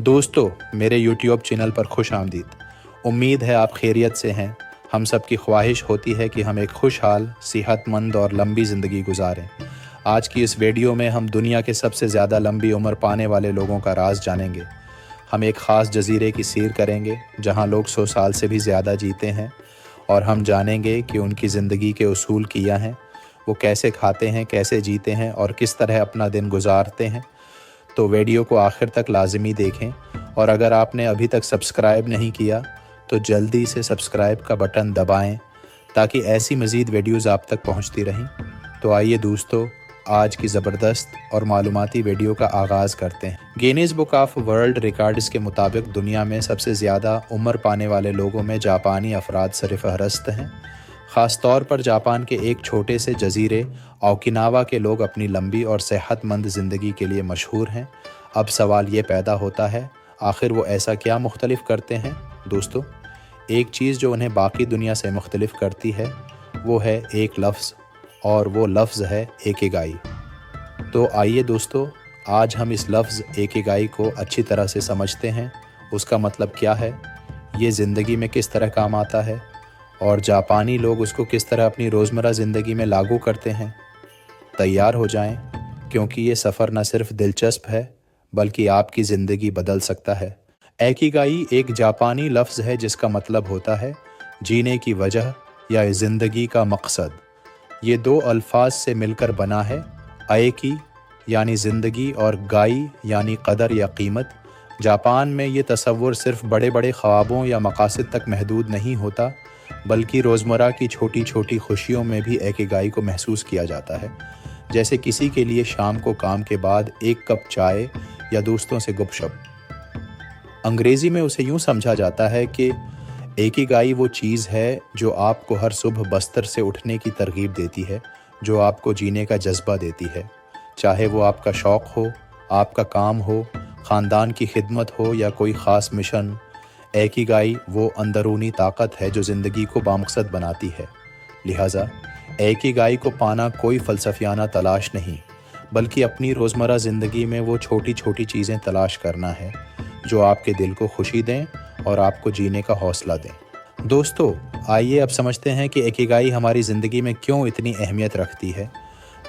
दोस्तों, मेरे YouTube channel पर खुश आमदीद। उम्मीद है आप खैरियत से हैं। हम सब की ख्वाहिश होती है कि हम एक खुशहाल, सेहतमंद और लंबी ज़िंदगी गुजारें। आज की इस वीडियो में हम दुनिया के सबसे ज़्यादा लंबी उम्र पाने वाले लोगों का राज जानेंगे। हम एक ख़ास जजीरे की सैर करेंगे जहां लोग 100 साल से भी ज़्यादा जीते हैं, और हम जानेंगे कि उनकी ज़िंदगी के उसूल क्या हैं, वो कैसे खाते हैं, कैसे जीते हैं और किस तरह अपना दिन गुजारते हैं। तो वीडियो को आखिर तक लाजमी देखें, और अगर आपने अभी तक सब्सक्राइब नहीं किया तो जल्दी से सब्सक्राइब का बटन दबाएं ताकि ऐसी मज़ीद वीडियोज़ आप तक पहुंचती रहें। तो आइए दोस्तों, आज की ज़बरदस्त और मालूमाती वीडियो का आगाज़ करते हैं। Guinness book of world records के मुताबिक दुनिया में सबसे ज़्यादा उम्र पाने वाले लोगों में जापानी अफराद सरफ़हरस्त हैं। ख़ास तौर पर जापान के एक छोटे से जजीरे ओकिनावा के लोग अपनी लंबी और सेहतमंद ज़िंदगी के लिए मशहूर हैं। अब सवाल ये पैदा होता है, आखिर वो ऐसा क्या मुख्तलिफ करते हैं? दोस्तों, एक चीज़ जो उन्हें बाकी दुनिया से मुख्तलिफ करती है वो है एक लफ्ज़, और वो लफ्ज़ है एकिगाई। तो आइए दोस्तों, आज हम इस लफ्ज़ एकिगाई को अच्छी तरह से समझते हैं। उसका मतलब क्या है, ये ज़िंदगी में किस तरह काम आता है, और जापानी लोग उसको किस तरह अपनी रोज़मर्रा ज़िंदगी में लागू करते हैं। तैयार हो जाएं, क्योंकि ये सफ़र न सिर्फ दिलचस्प है बल्कि आपकी ज़िंदगी बदल सकता है। एकिगाई एक जापानी लफ्ज़ है जिसका मतलब होता है जीने की वजह या ज़िंदगी का मकसद। ये दो अल्फाज से मिलकर बना है। एकी यानी ज़िंदगी और गाई यानी कदर या कीमत। जापान में ये तसव्वुर सिर्फ बड़े बड़े ख्वाबों या मकासद तक महदूद नहीं होता, बल्कि रोज़मर्रा की छोटी छोटी खुशियों में भी एकिगाई को महसूस किया जाता है। जैसे किसी के लिए शाम को काम के बाद एक कप चाय या दोस्तों से गुपशप। अंग्रेज़ी में उसे यूँ समझा जाता है कि एकिगाई वो चीज़ है जो आपको हर सुबह बस्तर से उठने की तरगीब देती है, जो आपको जीने का जज्बा देती है। चाहे वो आपका शौक़ हो, आपका काम हो, ख़ानदान की खिदमत हो या कोई ख़ास मिशन, एकिगाई वो अंदरूनी ताकत है जो ज़िंदगी को बामकसद बनाती है। लिहाजा एकिगाई को पाना कोई फ़लसफ़ियाना तलाश नहीं, बल्कि अपनी रोज़मर्रा ज़िंदगी में वो छोटी छोटी चीज़ें तलाश करना है जो आपके दिल को खुशी दें और आपको जीने का हौसला दें। दोस्तों, आइए अब समझते हैं कि एकिगाई हमारी ज़िंदगी में क्यों इतनी अहमियत रखती है।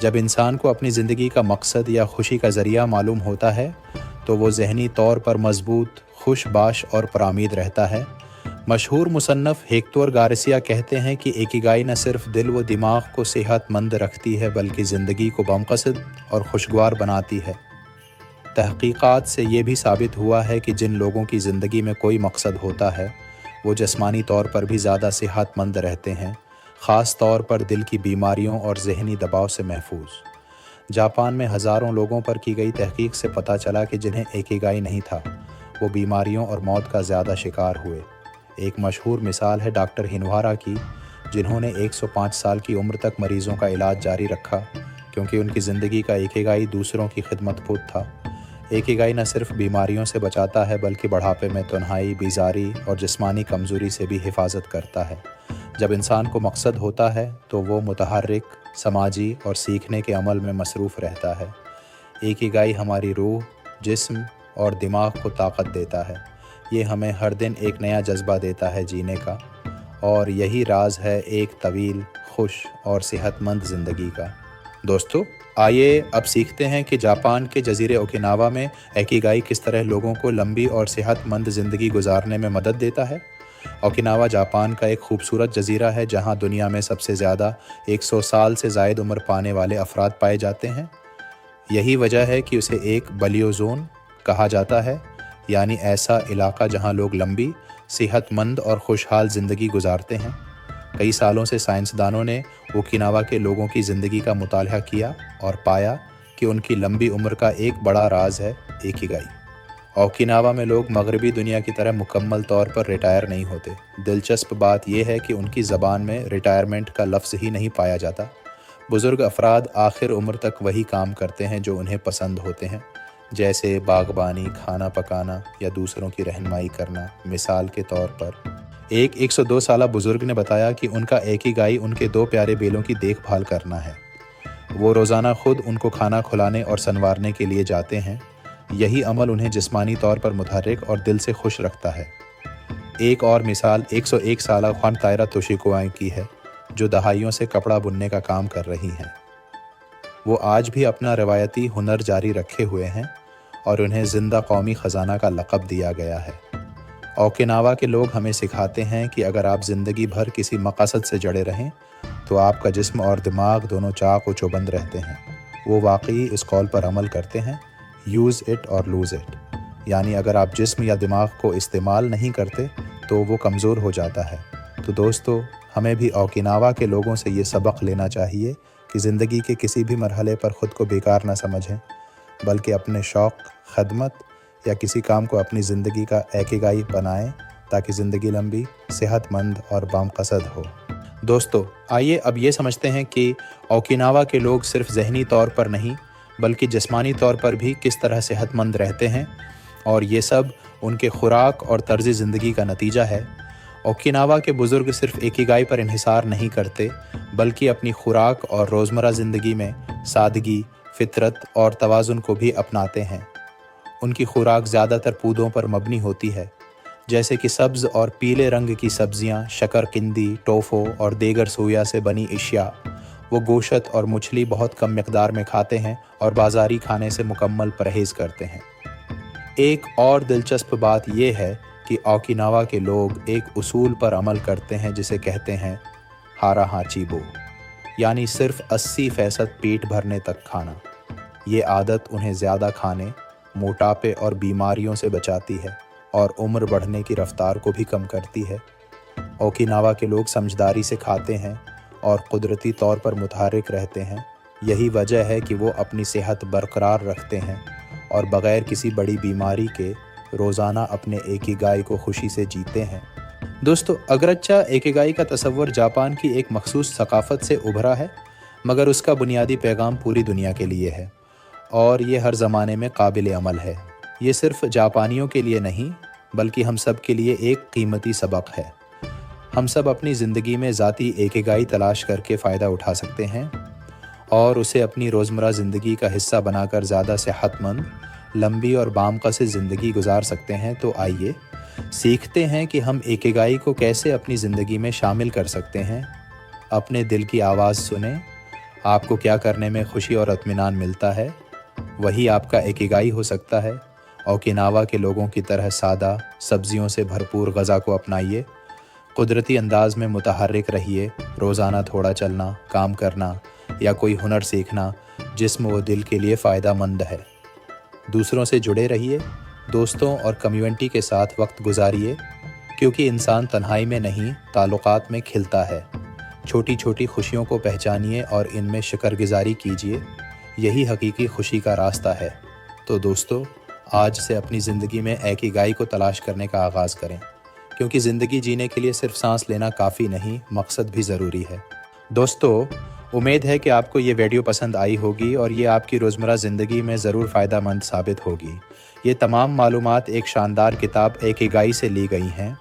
जब इंसान को अपनी ज़िंदगी का मकसद या खुशी का ज़रिया मालूम होता है तो वो ज़हनी तौर पर मजबूत, खुशबाश और परामीद रहता है। मशहूर मुसन्नफ़ हेक्टर गार्सिया कहते हैं कि एकिगाई न सिर्फ दिल व दिमाग को सेहतमंद रखती है बल्कि ज़िंदगी को बामक़सद और खुशगवार बनाती है। तहक़ीक़ात से ये भी साबित हुआ है कि जिन लोगों की ज़िंदगी में कोई मकसद होता है वो जिस्मानी तौर पर भी ज़्यादा सेहतमंद रहते हैं, ख़ास तौर पर दिल की बीमारियों और ज़हनी दबाव से महफूज। जापान में हज़ारों लोगों पर की गई तहक़ीक़ से पता चला कि जिन्हें एकिगाई नहीं था वो बीमारियों और मौत का ज़्यादा शिकार हुए। एक मशहूर मिसाल है डॉक्टर हिनवारा की, जिन्होंने 105 साल की उम्र तक मरीज़ों का इलाज जारी रखा क्योंकि उनकी ज़िंदगी का एकिगाई दूसरों की खिदमत खुद था। एकिगाई न सिर्फ बीमारियों से बचाता है बल्कि बुढ़ापे में तन्हाई, बीमारी और जिस्मानी कमज़ोरी से भी हिफाजत करता है। जब इंसान को मकसद होता है तो वो मुतहर्रिक, समाजी और सीखने के अमल में मसरूफ़ रहता है। एकिगाई हमारी रूह, जिस्म और दिमाग को ताकत देता है। ये हमें हर दिन एक नया जज्बा देता है जीने का, और यही राज है एक तवील, खुश और सेहतमंद ज़िंदगी का। दोस्तों, आइए अब सीखते हैं कि जापान के जजीरे ओकिनावा में एकिगाई किस तरह लोगों को लंबी और सेहतमंद ज़िंदगी गुजारने में मदद देता है। ओकिनावा जापान का एक खूबसूरत जजीरा है जहां दुनिया में सबसे ज़्यादा 100 साल से ज़ायद उम्र पाने वाले अफराद पाए जाते हैं। यही वजह है कि उसे एक बलियो ज़ोन कहा जाता है, यानी ऐसा इलाका जहां लोग लंबी, सेहतमंद और खुशहाल ज़िंदगी गुजारते हैं। कई सालों से साइंसदानों ने ओकिनावा के लोगों की ज़िंदगी का मुतालिया किया और पाया कि उनकी लंबी उम्र का एक बड़ा राज है एकिगाई। ओकिनावा में लोग मगरबी दुनिया की तरह मुकम्मल तौर पर रिटायर नहीं होते। दिलचस्प बात यह है कि उनकी ज़बान में रिटायरमेंट का लफ्ज़ ही नहीं पाया जाता। बुज़ुर्ग अफराद आखिर उम्र तक वही काम करते हैं जो उन्हें पसंद होते हैं, जैसे बागबानी, खाना पकाना या दूसरों की रहनुमाई करना। मिसाल के तौर पर एक 102 साला बुज़ुर्ग ने बताया कि उनका एकिगाई उनके 2 प्यारे बेलों की देखभाल करना है। वो रोज़ाना खुद उनको खाना खिलाने और संवारने के लिए जाते हैं, यही अमल उन्हें जिस्मानी तौर पर मुतहर्रिक और दिल से खुश रखता है। एक और मिसाल 101 साला खान तायरा तोशिकोआई की है, जो दहाइयों से कपड़ा बुनने का काम कर रही हैं। वो आज भी अपना रवायती हुनर जारी रखे हुए हैं और उन्हें ज़िंदा कौमी ख़जाना का लक़ब दिया गया है। ओकिनावा के लोग हमें सिखाते हैं कि अगर आप ज़िंदगी भर किसी मकसद से जड़े रहें तो आपका जिस्म और दिमाग दोनों चाक व चौबंद रहते हैं। वो वाकई इस कौल पर अमल करते हैं, यूज़ इट और लूज़ इट, यानी अगर आप जिस्म या दिमाग को इस्तेमाल नहीं करते तो वो कमज़ोर हो जाता है। तो दोस्तों, हमें भी ओकिनावा के लोगों से ये सबक लेना चाहिए कि ज़िंदगी के किसी भी मरहले पर ख़ुद को बेकार ना समझें, बल्कि अपने शौक़, खदमत या किसी काम को अपनी ज़िंदगी का इकिगाई बनाएं, ताकि ज़िंदगी लंबी, सेहतमंद और बामक़सद हो। दोस्तों, आइए अब ये समझते हैं कि ओकिनावा के लोग सिर्फ़ ज़हनी तौर पर नहीं बल्कि जिस्मानी तौर पर भी किस तरह सेहतमंद रहते हैं, और ये सब उनके खुराक और तर्ज़ ज़िंदगी का नतीजा है। ओकिनावा के बुज़ुर्ग सिर्फ़ इकिगाई पर इन्हिसार नहीं करते, बल्कि अपनी खुराक और रोज़मर्रा ज़िंदगी में सादगी, फितरत और तवाज़ुन को भी अपनाते हैं। उनकी खुराक ज़्यादातर पौधों पर मबनी होती है, जैसे कि सब्ज़ और पीले रंग की सब्ज़ियाँ, शकरकंदी, टोफो और देगर सोया से बनी अशिया। वो गोश्त और मछली बहुत कम मिक़दार में खाते हैं और बाज़ारी खाने से मुकम्मल परहेज़ करते हैं। एक और दिलचस्प बात यह है कि ओकिनावा के लोग एक उसूल पर अमल करते हैं जिसे कहते हैं हारा हाचीबो, यानी सिर्फ 80% पेट भरने तक खाना। ये आदत उन्हें ज़्यादा खाने, मोटापे और बीमारियों से बचाती है और उम्र बढ़ने की रफ्तार को भी कम करती है। ओकिनावा के लोग समझदारी से खाते हैं और कुदरती तौर पर मुतहर्रिक रहते हैं। यही वजह है कि वो अपनी सेहत बरकरार रखते हैं और बग़ैर किसी बड़ी बीमारी के रोज़ाना अपने इकिगाई को खुशी से जीते हैं। दोस्तों, अगरच्चा इकिगाई का तसव्वुर जापान की एक मखसूस सकाफ़त से उभरा है, मगर उसका बुनियादी पैगाम पूरी दुनिया के लिए है और ये हर ज़माने में काबिल अमल है। ये सिर्फ़ जापानियों के लिए नहीं बल्कि हम सब के लिए एक कीमती सबक है। हम सब अपनी ज़िंदगी में ज़ाती इकिगाई तलाश करके फ़ायदा उठा सकते हैं और उसे अपनी रोज़मर्रा ज़िंदगी का हिस्सा बनाकर ज़्यादा सेहतमंद, लंबी और बामक़सद ज़िंदगी गुजार सकते हैं। तो आइए सीखते हैं कि हम इकिगाई को कैसे अपनी ज़िंदगी में शामिल कर सकते हैं। अपने दिल की आवाज़ सुनें। आपको क्या करने में खुशी और इत्मीनान मिलता है, वही आपका इकिगाई हो सकता है। ओकिनावा के लोगों की तरह सादा, सब्जियों से भरपूर ग़ज़ा को अपनाइए। कुदरती अंदाज में मुतहर्रिक रहिए। रोज़ाना थोड़ा चलना, काम करना या कोई हुनर सीखना जिस्म व दिल के लिए फ़ायदा मंद है। दूसरों से जुड़े रहिए। दोस्तों और कम्युनिटी के साथ वक्त गुजारिए, क्योंकि इंसान तन्हाई में नहीं, ताल्लुकात में खिलता है। छोटी छोटी खुशियों को पहचानिए और इनमें शुक्रगुज़ारी कीजिए। यही हकीकी खुशी का रास्ता है। तो दोस्तों, आज से अपनी ज़िंदगी में इकिगाई को तलाश करने का आगाज़ करें, क्योंकि ज़िंदगी जीने के लिए सिर्फ सांस लेना काफ़ी नहीं, मकसद भी ज़रूरी है। दोस्तों, उम्मीद है कि आपको ये वीडियो पसंद आई होगी और ये आपकी रोज़मर्रा ज़िंदगी में ज़रूर फ़ायदेमंद साबित होगी। ये तमाम मालूमात एक शानदार किताब इकिगाई से ली गई हैं,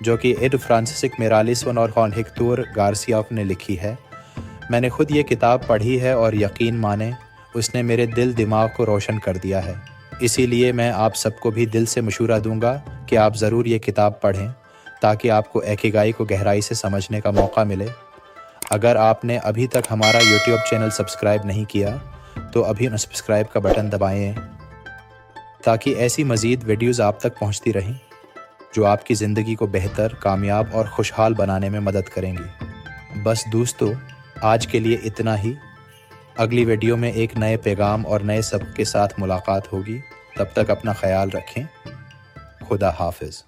जो कि एड फ्रांसिस मेरालिसन और जॉन हेक्टर गार्सिया ने लिखी है। मैंने खुद ये किताब पढ़ी है और यकीन माने उसने मेरे दिल दिमाग को रोशन कर दिया है। इसीलिए मैं आप सबको भी दिल से मशवरा दूंगा कि आप ज़रूर ये किताब पढ़ें, ताकि आपको इकिगाई को गहराई से समझने का मौका मिले। अगर आपने अभी तक हमारा यूट्यूब चैनल सब्सक्राइब नहीं किया तो अभी सब्सक्राइब का बटन दबाएं, ताकि ऐसी मज़ीद वीडियोज़ आप तक पहुंचती रहें जो आपकी ज़िंदगी को बेहतर, कामयाब और खुशहाल बनाने में मदद करेंगी। बस दोस्तों, आज के लिए इतना ही। अगली वीडियो में एक नए पैगाम और नए सबक के साथ मुलाकात होगी। तब तक अपना ख्याल रखें। खुदा हाफिज़।